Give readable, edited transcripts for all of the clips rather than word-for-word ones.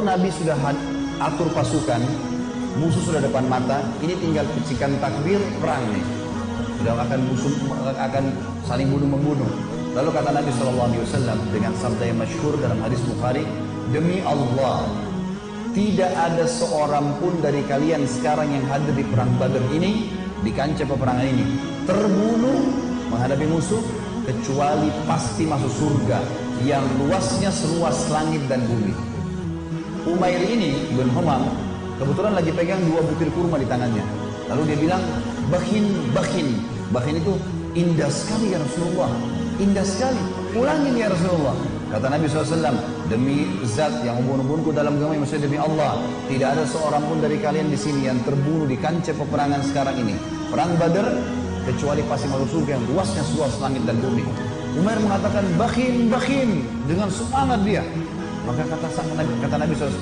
Nabi sudah atur pasukan, musuh sudah depan mata, ini tinggal pecikan takbir, perang nih. Sudah akan saling bunuh-membunuh. Lalu kata Nabi SAW dengan sabda yang masyhur dalam hadis Bukhari, demi Allah, tidak ada seorang pun dari kalian sekarang yang hadir di perang Badar ini, di kancah peperangan ini, terbunuh menghadapi musuh, kecuali pasti masuk surga yang luasnya seluas langit dan bumi. Umair ini bin Humam kebetulan lagi pegang 2 butir kurma di tangannya. Lalu dia bilang, bakhin itu indah sekali ya Rasulullah, indah sekali, ulangin ya Rasulullah. Kata Nabi SAW, demi zat yang ubun-ubunku dalam agama, maksudnya demi Allah, tidak ada seorang pun dari kalian di sini yang terbunuh di kancah peperangan sekarang ini, perang Badar, kecuali pasti masuk surga yang luasnya seluas langit dan bumi. Umair mengatakan bakhin dengan semangat dia. Maka kata Nabi SAW,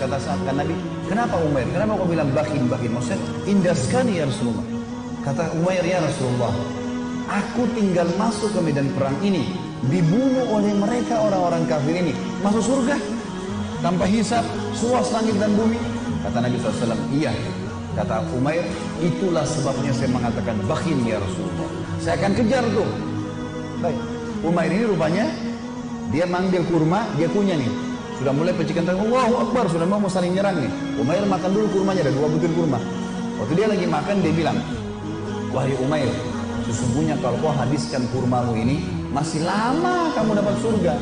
kenapa Umair? Kenapa kau bilang bakhin? Maksudnya indah sekali ya Rasulullah. Kata Umair, ya Rasulullah, aku tinggal masuk ke medan perang ini, dibunuh oleh mereka orang-orang kafir ini, masuk surga tanpa hisab, seluas langit dan bumi. Kata Nabi SAW, iya. Kata Umair, itulah sebabnya saya mengatakan bakhin ya Rasulullah. Saya akan kejar tuh. Baik. Umair ini rupanya dia manggil kurma, dia punya nih. Sudah mulai pecikan tangan, Allahu Akbar, sudah mau saling nyerang nih. Umair makan dulu kurmanya, ada 2 butir kurma. Waktu dia lagi makan, dia bilang, wahai Umair, sesungguhnya kalau kau habiskan kurmamu ini, masih lama kamu dapat surga.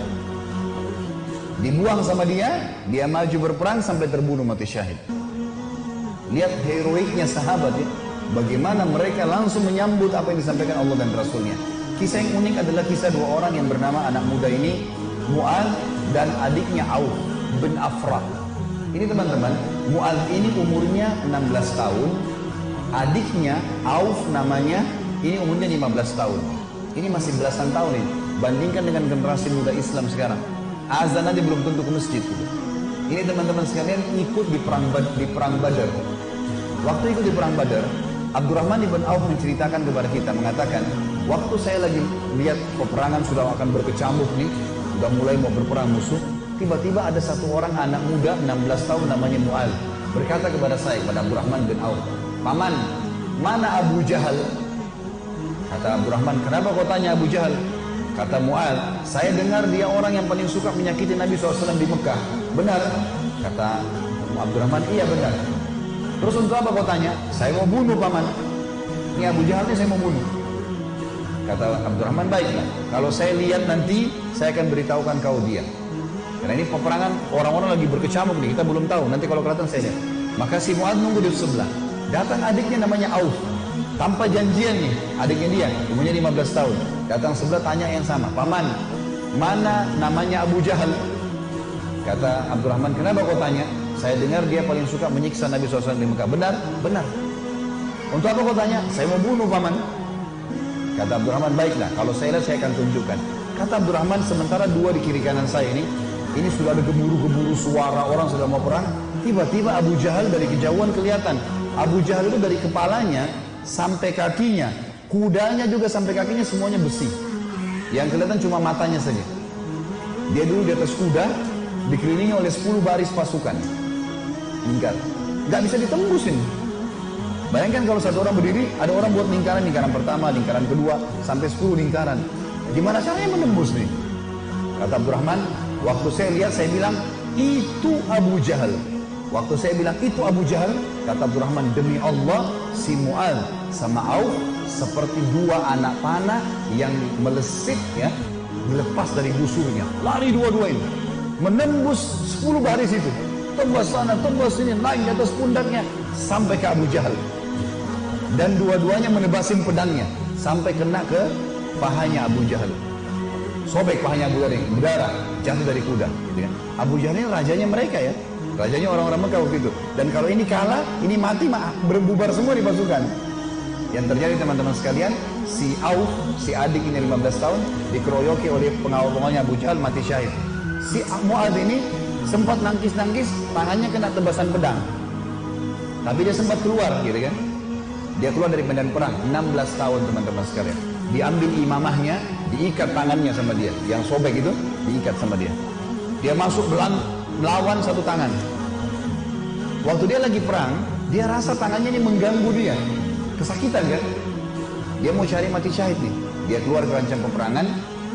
Dibuang sama dia maju berperang sampai terbunuh mati syahid. Lihat heroiknya sahabat ya, bagaimana mereka langsung menyambut apa yang disampaikan Allah dan Rasulnya. Kisah yang unik adalah kisah 2 orang yang bernama anak muda ini, Mu'adz dan adiknya Auf bin Afra. Ini teman-teman, Mu'adz ini umurnya 16 tahun, adiknya Auf namanya, ini umurnya 15 tahun. Ini masih belasan tahun ini. Bandingkan dengan generasi muda Islam sekarang. Azan aja belum tentu ke masjid gitu. Ini teman-teman sekalian ikut di perang Badar. Waktu ikut di perang Badar, Abdurrahman ibn Auf menceritakan kepada kita, mengatakan, waktu saya lagi lihat peperangan sudah akan berkecamuk nih, sudah mulai mau berperang musuh, tiba-tiba ada satu orang anak muda 16 tahun namanya Mu'adz berkata kepada saya, kepada Abdurrahman bin Auf, paman, mana Abu Jahal? Kata Abdurrahman, kenapa kau tanya Abu Jahal? Kata Mu'adz, saya dengar dia orang yang paling suka menyakiti Nabi SAW di Mekah. Benar? Kata Abdurrahman, iya benar. Terus untuk apa kau tanya? Saya mau bunuh paman. Ini Abu Jahal ini saya mau bunuh. Kata Abdurrahman, baiklah, kalau saya lihat nanti, saya akan beritahukan kau dia. Karena ini peperangan, orang-orang lagi berkecamuk nih, kita belum tahu, nanti kalau kelihatan saya lihat. Maka si Mu'adz nunggu di sebelah. Datang adiknya namanya Auf, tanpa janjian nih, adiknya dia, umurnya 15 tahun. Datang sebelah tanya yang sama, paman, mana namanya Abu Jahal? Kata Abdurrahman, kenapa kau tanya? Saya dengar dia paling suka menyiksa Nabi SAW di Mekah. Benar? Benar. Untuk apa kau tanya? Saya mau bunuh paman. Kata Abdurrahman, baiklah, kalau saya lihat saya akan tunjukkan. Kata Abdurrahman, sementara 2 di kiri kanan saya ini sudah ada gemuruh-gemuruh suara orang sudah mau perang. Tiba-tiba Abu Jahal dari kejauhan kelihatan. Abu Jahal itu dari kepalanya sampai kakinya, kudanya juga sampai kakinya semuanya besi. Yang kelihatan cuma matanya saja. Dia dulu di atas kuda, dikelilingi oleh 10 baris pasukan. Lingkar. Gak bisa ditembusin. Bayangkan kalau satu orang berdiri, ada orang buat lingkaran pertama, lingkaran kedua, sampai 10 lingkaran. Gimana caranya menembus nih? Kata Abdurrahman, waktu saya lihat, saya bilang, itu Abu Jahal. Waktu saya bilang, itu Abu Jahal, kata Abdurrahman, demi Allah, si Mu'adz sama Auf seperti 2 anak panah yang melesit ya, dilepas dari busurnya. Lari dua-dua ini, menembus 10 baris itu. Tembus sana, tembus sini, naik di atas pundaknya, sampai ke Abu Jahal. Dan dua-duanya menebasin pedangnya sampai kena ke pahanya Abu Jahal. Sobek pahanya Abu Jahal, berdarah, jatuh dari kuda gitu kan. Abu Jahal ini rajanya mereka ya, rajanya orang-orang Mekah waktu itu. Dan kalau ini kalah, ini mati, berbubar semua di pasukan. Yang terjadi teman-teman sekalian, si Auf, si adik ini 15 tahun, dikeroyoki oleh pengawal-pengawalnya Abu Jahal, mati syahid. Si Mu'adz ini sempat nangkis-nangkis, tangannya kena tebasan pedang. Tapi dia sempat keluar gitu kan. Dia keluar dari medan perang, 16 tahun teman-teman sekalian. Diambil imamahnya, diikat tangannya sama dia. Yang sobek itu, diikat sama dia. Dia masuk melawan satu tangan. Waktu dia lagi perang, dia rasa tangannya ini mengganggu dia. Kesakitan kan? Dia mau cari mati syahid nih. Dia keluar ke rancang peperangan,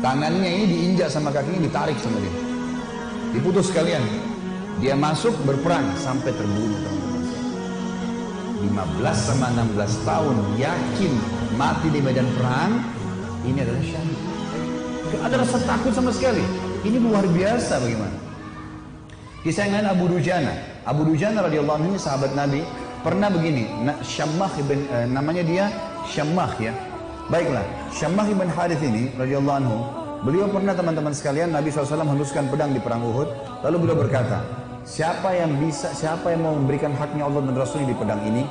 tangannya ini diinjak sama kakinya, ditarik sama dia. Diputus sekalian. Dia masuk berperang sampai terbunuh, teman-teman. 15 sama 16 tahun yakin mati di medan perang, ini adalah syahid. Gak ada rasa takut sama sekali. Ini luar biasa bagaimana. Kisah yang lain Abu Dujana. Abu Dujana radhiyallahu anhu ini sahabat Nabi, pernah begini, Syammah ibn, namanya dia Syammah ya. Baiklah, Syammah ibn Harith ini radhiyallahu anhu, beliau pernah teman-teman sekalian, Nabi SAW hembuskan pedang di perang Uhud, lalu beliau berkata, siapa yang mau memberikan haknya Allah dan Rasulnya di pedang ini?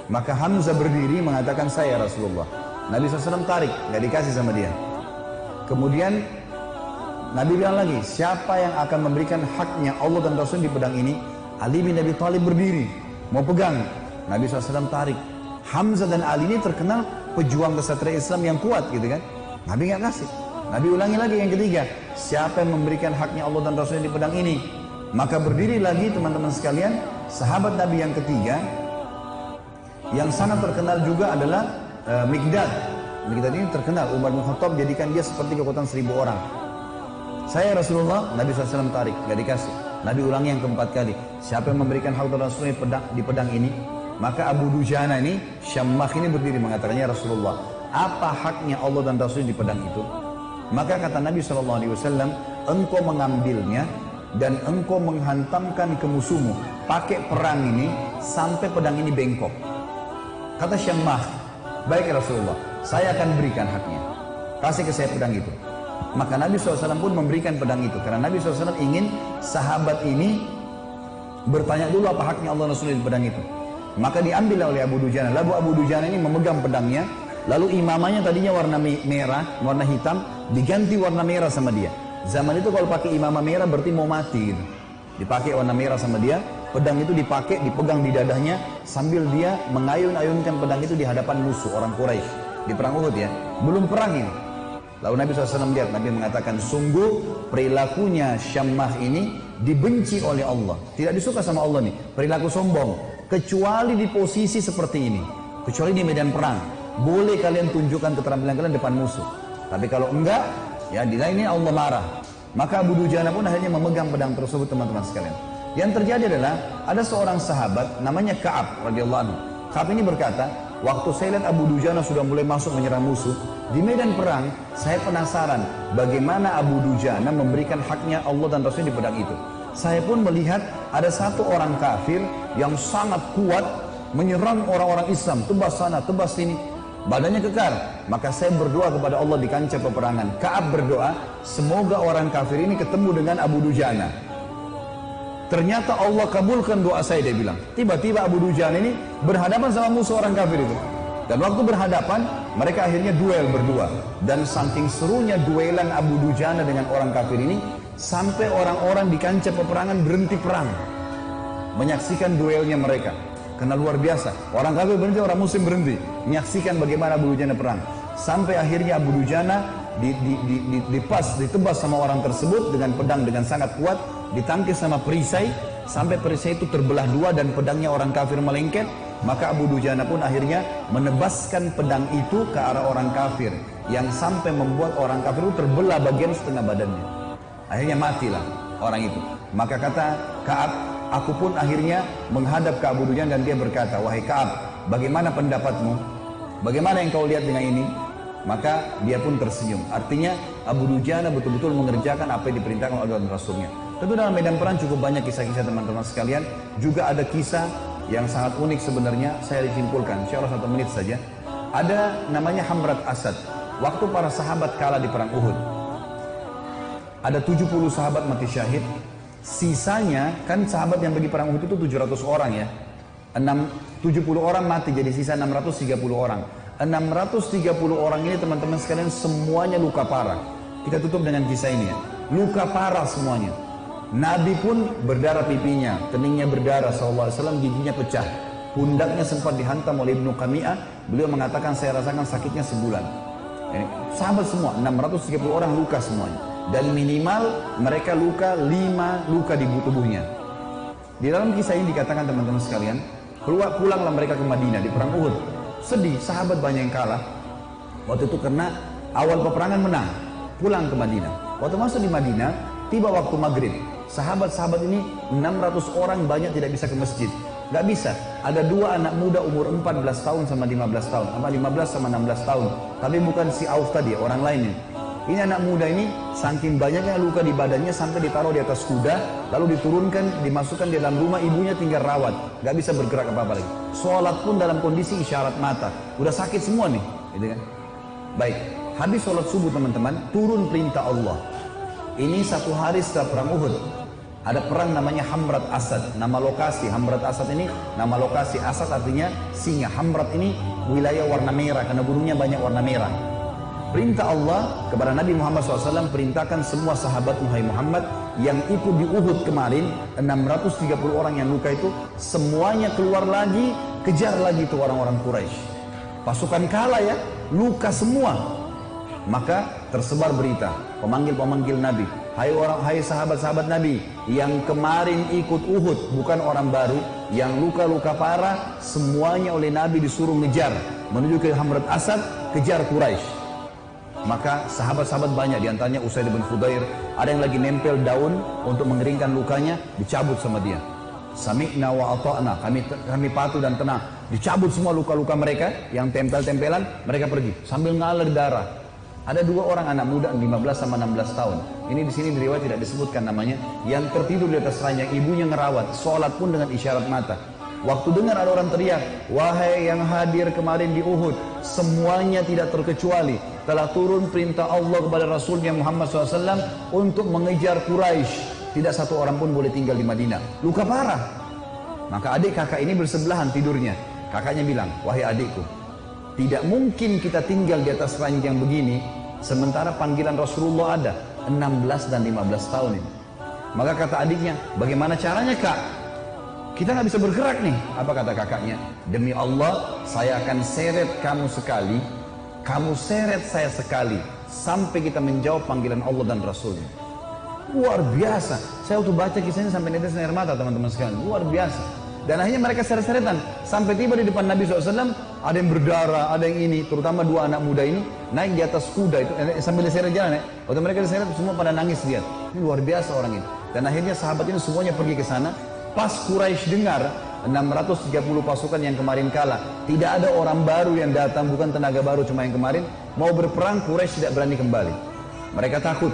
Maka Hamzah berdiri mengatakan, saya Rasulullah. Nabi SAW tarik, gak dikasih sama dia. Kemudian Nabi bilang lagi, siapa yang akan memberikan haknya Allah dan Rasul di pedang ini? Ali bin Abi Thalib berdiri, mau pegang. Nabi SAW tarik. Hamzah dan Ali ini terkenal pejuang kesatria Islam yang kuat gitu kan. Nabi nggak kasih. Nabi ulangi lagi yang ketiga, siapa yang memberikan haknya Allah dan Rasul di pedang ini? Maka berdiri lagi teman-teman sekalian, sahabat Nabi yang ketiga, yang sangat terkenal juga adalah Mikdad. Mikdad ini terkenal, Umar bin Khattab jadikan dia seperti kekuatan 1000 orang. Saya Rasulullah, Nabi SAW tarik, gak dikasih. Nabi ulangi yang keempat kali, siapa yang memberikan hak Rasulullah di pedang ini? Maka Abu Dujana ini, Syammah ini berdiri mengatakannya, Rasulullah, apa haknya Allah dan Rasul di pedang itu? Maka kata Nabi SAW, engkau mengambilnya dan engkau menghantamkan ke musuhmu, pakai perang ini sampai pedang ini bengkok. Kata Syammah, baik Rasulullah, saya akan berikan haknya, kasih ke saya pedang itu. Maka Nabi SAW pun memberikan pedang itu, karena Nabi SAW ingin sahabat ini bertanya dulu apa haknya Allah Rasul di pedang itu. Maka diambil oleh Abu Dujana. Lalu Abu Dujana ini memegang pedangnya, lalu imamanya tadinya warna merah, warna hitam, diganti warna merah sama dia. Zaman itu kalau pakai imamah merah berarti mau mati gitu. Dipakai warna merah sama dia, pedang itu dipakai, dipegang di dadanya sambil dia mengayun-ayunkan pedang itu di hadapan musuh orang Quraisy di perang Uhud ya. Belum perang ini. Lalu Nabi SAW melihat, Nabi mengatakan, sungguh perilakunya Syammah ini dibenci oleh Allah. Tidak disuka sama Allah nih, perilaku sombong. Kecuali di posisi seperti ini, kecuali di medan perang. Boleh kalian tunjukkan keterampilan kalian depan musuh. Tapi kalau enggak, ya di lainnya Allah marah. Maka Abu Dujana pun akhirnya memegang pedang tersebut teman-teman sekalian. Yang terjadi adalah, ada seorang sahabat namanya Ka'ab radhiyallahu anhu. Ka'ab ini berkata, waktu saya lihat Abu Dujana sudah mulai masuk menyerang musuh, di medan perang, saya penasaran bagaimana Abu Dujana memberikan haknya Allah dan Rasul di pedang itu. Saya pun melihat ada satu orang kafir yang sangat kuat menyerang orang-orang Islam, tebas sana, tebas sini, badannya kekar. Maka saya berdoa kepada Allah di kancah peperangan. Ka'ab berdoa, semoga orang kafir ini ketemu dengan Abu Dujana. Ternyata Allah kabulkan doa saya, dia bilang. Tiba-tiba Abu Dujana ini berhadapan sama musuh orang kafir itu. Dan waktu berhadapan, mereka akhirnya duel berdua. Dan saking serunya duelan Abu Dujana dengan orang kafir ini, sampai orang-orang di kancah peperangan berhenti perang, menyaksikan duelnya mereka. Karena luar biasa, orang kafir berhenti, orang muslim berhenti, menyaksikan bagaimana Abu Dujana perang. Sampai akhirnya Abu Dujana ditebas sama orang tersebut dengan pedang dengan sangat kuat, ditangkis sama perisai, sampai perisai itu terbelah dua dan pedangnya orang kafir melengket. Maka Abu Dujana pun akhirnya menebaskan pedang itu ke arah orang kafir, yang sampai membuat orang kafir itu terbelah bagian setengah badannya. Akhirnya matilah orang itu. Maka kata Ka'ab, aku pun akhirnya menghadap ke Abu Dujana dan dia berkata, wahai Ka'ab, bagaimana pendapatmu? Bagaimana yang kau lihat dengan ini? Maka dia pun tersenyum. Artinya Abu Dujana betul-betul mengerjakan apa yang diperintahkan oleh Allah dan Rasulnya. Tentu dalam medan perang cukup banyak kisah-kisah teman-teman sekalian. Juga ada kisah yang sangat unik sebenarnya, saya disimpulkan, insya Allah 1 menit saja. Ada namanya Hamrat Asad. Waktu para sahabat kalah di perang Uhud, ada 70 sahabat mati syahid. Sisanya, kan sahabat yang pergi perang Uhud itu 700 orang ya. 70 orang mati, jadi sisa 630 orang. 630 orang ini teman-teman sekalian semuanya luka parah. Kita tutup dengan kisah ini ya. Luka parah semuanya. Nabi pun berdarah pipinya, keningnya berdarah SAW, giginya pecah. Pundaknya sempat dihantam oleh Ibnu Qami'ah. Beliau mengatakan, saya rasakan sakitnya sebulan. Ini, sahabat semua, 630 orang luka semuanya. Dan minimal mereka luka 5 luka di tubuhnya. Di dalam kisah ini dikatakan teman-teman sekalian, pulanglah mereka ke Madinah di perang Uhud. Sedih, sahabat banyak yang kalah. Waktu itu karena awal peperangan menang, pulang ke Madinah. Waktu masuk di Madinah, tiba waktu maghrib. Sahabat-sahabat ini 600 orang banyak tidak bisa ke masjid. Gak bisa. Ada dua anak muda umur 14 tahun sama 15 tahun. Apa 15 sama 16 tahun. Tapi bukan si Auf tadi, orang lainnya. Ini anak muda ini saking banyaknya luka di badannya sampai ditaruh di atas kuda, lalu diturunkan, dimasukkan di dalam rumah, ibunya tinggal rawat. Gak bisa bergerak apa-apa lagi. Sholat pun dalam kondisi isyarat mata. Udah sakit semua nih. Gitu kan? Baik. Habis sholat subuh teman-teman, turun perintah Allah. Ini 1 hari setelah perang Uhud. Ada perang namanya Hamrat Asad. Nama lokasi Hamrat Asad ini, nama lokasi Asad artinya singa. Hamrat ini wilayah warna merah karena gunungnya banyak warna merah. Perintah Allah kepada Nabi Muhammad SAW, perintahkan semua sahabat Muhammad yang ikut di Uhud kemarin, 630 orang yang luka itu, semuanya keluar lagi, kejar lagi itu orang-orang Quraisy. Pasukan kalah ya, luka semua. Maka tersebar berita, pemanggil-pemanggil Nabi, hai sahabat-sahabat Nabi yang kemarin ikut Uhud, bukan orang baru, yang luka-luka parah, semuanya oleh Nabi disuruh ngejar menuju ke Hamrat Asad, kejar Quraisy. Maka sahabat-sahabat banyak, diantaranya Usaid bin Khudair, ada yang lagi nempel daun untuk mengeringkan lukanya, dicabut sama dia. Sami'na wa ata'na, kami patuh dan tenang. Dicabut semua luka-luka mereka yang tempel-tempelan, mereka pergi sambil ngalir darah. Ada 2 orang anak muda 15 sama 16 tahun. Ini di sini di riwayat tidak disebutkan namanya, yang tertidur di atas ranjang, ibunya ngerawat, sholat pun dengan isyarat mata. Waktu dengar ada orang teriak, wahai yang hadir kemarin di Uhud, semuanya tidak terkecuali telah turun perintah Allah kepada Rasulnya Muhammad SAW untuk mengejar Quraisy. Tidak satu orang pun boleh tinggal di Madinah. Luka parah. Maka adik kakak ini bersebelahan tidurnya. Kakaknya bilang, wahai adikku, tidak mungkin kita tinggal di atas ranjang begini sementara panggilan Rasulullah ada 16 dan 15 tahun ini. Maka kata adiknya, bagaimana caranya kak? Kita nggak bisa bergerak nih. Apa kata kakaknya? Demi Allah, saya akan seret kamu sekali, kamu seret saya sekali, sampai kita menjawab panggilan Allah dan Rasulnya. Luar biasa. Saya waktu baca kisahnya sampai netes air mata teman-teman sekalian. Luar biasa. Dan akhirnya mereka seret-seretan sampai tiba di depan Nabi SAW. Ada yang berdarah, ada yang ini, terutama 2 anak muda ini naik di atas kuda itu sambil diseret jalan ya. Waktu mereka diseret semua pada nangis lihat. Ini luar biasa orang ini. Dan akhirnya sahabat ini semuanya pergi ke sana. Pas Quraisy dengar 630 pasukan yang kemarin kalah, tidak ada orang baru yang datang, bukan tenaga baru cuma yang kemarin mau berperang, Quraisy tidak berani kembali. Mereka takut.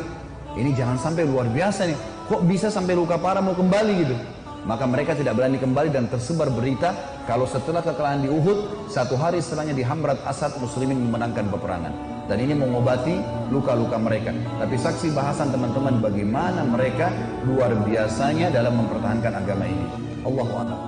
Ini jangan sampai luar biasa nih. Kok bisa sampai luka parah mau kembali gitu? Maka mereka tidak berani kembali dan tersebar berita kalau setelah kekalahan di Uhud, 1 hari setelahnya di Hamrat Asad muslimin memenangkan peperangan. Dan ini mengobati luka-luka mereka. Tapi saksi bahasan teman-teman bagaimana mereka luar biasanya dalam mempertahankan agama ini. Allahu a'lam.